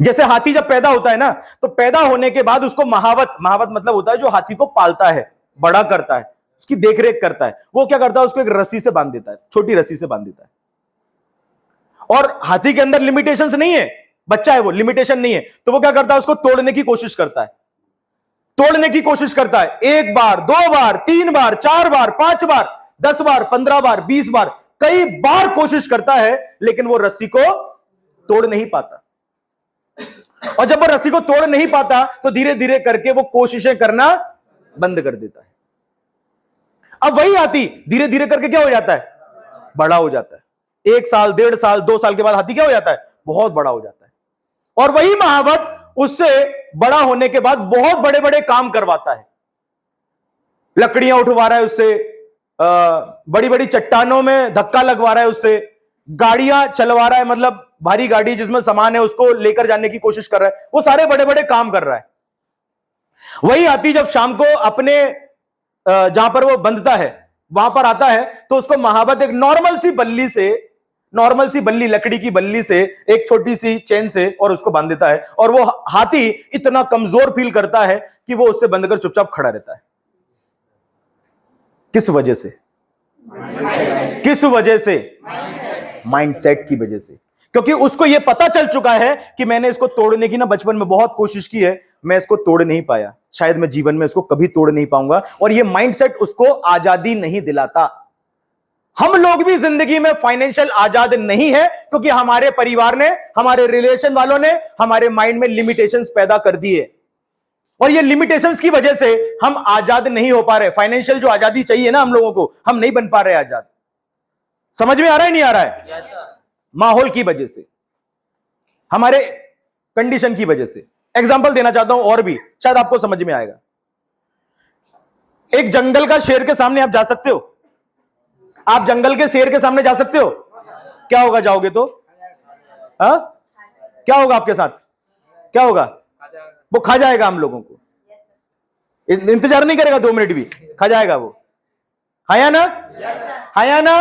जैसे हाथी जब पैदा होता है ना, तो पैदा होने के बाद उसको महावत, महावत मतलब होता है जो हाथी को पालता है, बड़ा करता है, उसकी देखरेख करता है, वो क्या करता है, उसको एक रस्सी से बांध देता है, छोटी रस्सी से बांध देता है। और हाथी के अंदर लिमिटेशंस नहीं है, बच्चा है वो, लिमिटेशन नहीं है, तो वो क्या करता है, उसको तोड़ने की कोशिश करता है, तोड़ने की कोशिश करता है। 1 बार, 2 बार, 3 बार, 4 बार, 5 बार, 10 बार, 15 बार, 20 बार, कई बार कोशिश करता है, लेकिन वो रस्सी को तोड़ नहीं पाता। और जब वो रस्सी को तोड़ नहीं पाता, तो धीरे धीरे करके वो कोशिशें करना बंद कर देता है। अब वही हाथी धीरे धीरे करके क्या हो जाता है, बड़ा हो जाता है। 1 साल, 1.5 साल, 2 साल के बाद हाथी क्या हो जाता है, बहुत बड़ा हो जाता है। और वही महावत उससे बड़ा होने के बाद बहुत बड़े बड़े काम करवाता है, लकड़ियां उठवा रहा है उससे, बड़ी बड़ी चट्टानों में धक्का लगवा रहा है उससे, गाड़ियां चलवा रहा है, मतलब भारी गाड़ी जिसमें सामान है उसको लेकर जाने की कोशिश कर रहा है, वो सारे बड़े बड़े काम कर रहा है। वही हाथी जब शाम को अपने जहां पर वो बंधता है वहां पर आता है, तो उसको महावत एक नॉर्मल सी बल्ली से, नॉर्मल सी बल्ली, लकड़ी की बल्ली से, एक छोटी सी चेन से, और उसको बांध देता है। और वो हाथी इतना कमजोर फील करता है कि वो उससे बंधकर चुपचाप खड़ा रहता है। किस वजह से, किस वजह से, माइंडसेट की वजह से। क्योंकि उसको यह पता चल चुका है कि मैंने इसको तोड़ने की ना बचपन में बहुत कोशिश की है, मैं इसको तोड़ नहीं पाया, शायद मैं जीवन में इसको कभी तोड़ नहीं पाऊंगा। और यह माइंडसेट उसको आजादी नहीं दिलाता। हम लोग भी जिंदगी में फाइनेंशियल आजाद नहीं है, क्योंकि हमारे परिवार ने, हमारे रिलेशन वालों ने हमारे माइंड में लिमिटेशंस पैदा कर दिए, और ये लिमिटेशंस की वजह से हम आजाद नहीं हो पा रहे। फाइनेंशियल जो आजादी चाहिए ना हम लोगों को, हम नहीं बन पा रहे आजाद। समझ में आ रहा है, नहीं आ रहा है? yes, माहौल की वजह से, हमारे कंडीशन की वजह से। एग्जांपल देना चाहता हूं और भी, शायद आपको समझ में आएगा। एक जंगल का शेर के सामने आप जा सकते हो? आप जंगल के शेर के सामने जा सकते हो? क्या होगा जाओगे तो? हाँ, क्या होगा आपके साथ? क्या होगा? वो खा जाएगा हम लोगों को। इंतजार नहीं करेगा 2 मिनट भी, खा जाएगा वो। हाया ना? हाया ना?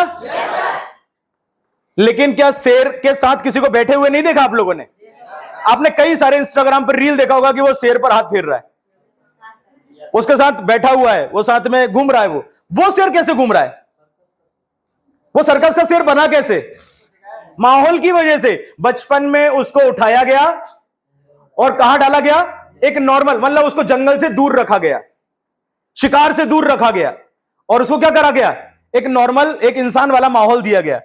लेकिन क्या शेर के साथ किसी को बैठे हुए नहीं देखा आप लोगों ने? आपने कई सारे इंस्टाग्राम पर रील देखा होगा कि वो शेर पर हाथ फेर रहा है, उसके साथ बैठा हुआ है, वो साथ में घूम रहा है। वो शेर कैसे घूम रहा है? वो सर्कस का शेर बना कैसे? माहौल की वजह से। बचपन में उसको उठाया गया और कहां डाला गया? एक नॉर्मल, मतलब उसको जंगल से दूर रखा गया, शिकार से दूर रखा गया, और उसको क्या करा गया? एक नॉर्मल, एक इंसान वाला माहौल दिया गया।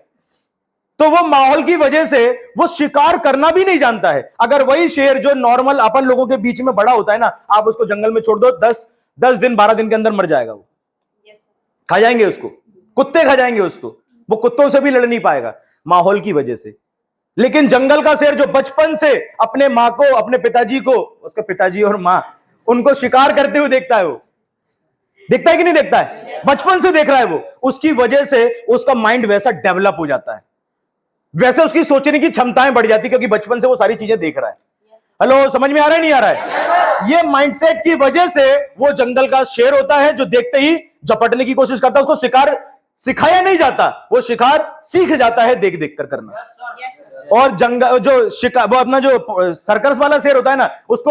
तो वो माहौल की वजह से वो शिकार करना भी नहीं जानता है। अगर वही शेर जो नॉर्मल अपन लोगों के बीच में बड़ा होता है ना, आप उसको जंगल में छोड़ दो, 10 दिन 12 दिन के अंदर मर जाएगा वो। खा जाएंगे उसको, कुत्ते खा जाएंगे उसको, वो कुत्तों से भी लड़ नहीं पाएगा, माहौल की वजह से। लेकिन जंगल का शेर जो बचपन से अपने माँ को, अपने पिताजी को, उसके पिताजी और माँ, उनको शिकार करते हुए देखता है, वो देखता है कि नहीं देखता है? बचपन से देख रहा है वो, उसकी वजह से उसका माइंड वैसा डेवलप हो जाता है, वैसे उसकी सोचने की क्षमताएं बढ़ जाती, क्योंकि बचपन से वो सारी चीजें देख रहा है। हेलो, समझ में आ रहा है, नहीं आ रहा है? ये माइंडसेट की वजह से वो जंगल का शेर होता है जो देखते ही झपटने की कोशिश करता है। उसको शिकार सिखाया नहीं जाता, वो शिकार सीख जाता है देख देख कर करना। और जंगल जो शिकार, वो अपना जो सर्कस वाला शेर होता है ना, उसको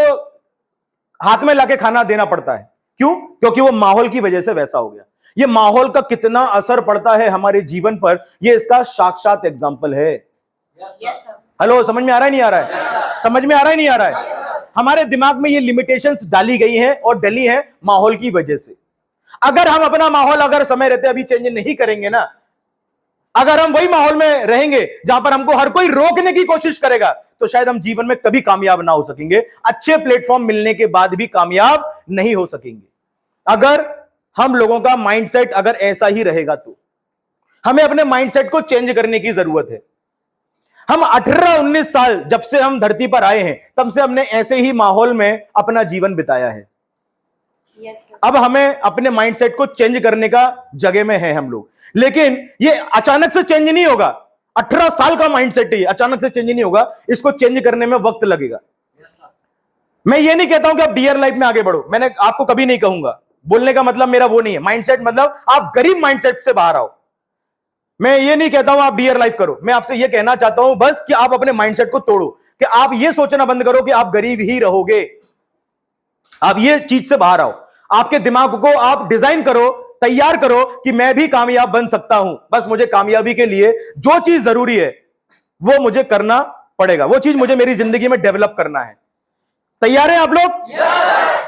हाथ में लाके खाना देना पड़ता है। क्यों? क्योंकि वो माहौल की वजह से वैसा हो गया। ये माहौल का कितना असर पड़ता है हमारे जीवन पर, ये इसका साक्षात एग्जाम्पल है। हेलो, समझ में आ रहा है, नहीं आ रहा है? समझ में आ रहा है, नहीं आ रहा है? हमारे दिमाग में ये लिमिटेशंस डाली गई हैं और डली हैं माहौल की वजह से। अगर हम अपना माहौल अगर समय रहते अभी चेंज नहीं करेंगे ना, अगर हम वही माहौल में रहेंगे जहां पर हमको हर कोई रोकने की कोशिश करेगा, तो शायद हम जीवन में कभी कामयाब ना हो सकेंगे। अच्छे प्लेटफॉर्म मिलने के बाद भी कामयाब नहीं हो सकेंगे। अगर हम लोगों का माइंडसेट अगर ऐसा ही रहेगा, तो हमें अपने माइंडसेट को चेंज करने की जरूरत है। हम 18-19 साल जब से हम धरती पर आए हैं, तब से हमने ऐसे ही माहौल में अपना जीवन बिताया है। अब हमें अपने माइंडसेट को चेंज करने का जगह में है हम लोग। लेकिन ये अचानक से चेंज नहीं होगा। 18 साल का माइंडसेट है, अचानक से चेंज नहीं होगा। इसको चेंज करने में वक्त लगेगा। मैं ये नहीं कहता हूं कि आप डियर लाइफ में आगे बढ़ो, मैंने आपको कभी नहीं कहूंगा। बोलने का मतलब मेरा वो नहीं है। माइंडसेट मतलब आप गरीब माइंडसेट से बाहर आओ। मैं ये नहीं कहता हूं आप डियर लाइफ करो, मैं आपसे ये कहना चाहता हूं बस कि आप अपने माइंडसेट को तोड़ो। कि आप ये सोचना बंद करो कि आप गरीब ही रहोगे। आप ये चीज से बाहर आओ, आपके दिमाग को आप डिजाइन करो, तैयार करो कि मैं भी कामयाब बन सकता हूं। बस मुझे कामयाबी के लिए जो चीज जरूरी है वो मुझे करना पड़ेगा, वो चीज मुझे मेरी जिंदगी में डेवलप करना है। तैयार हैं आप लोग? तैयार।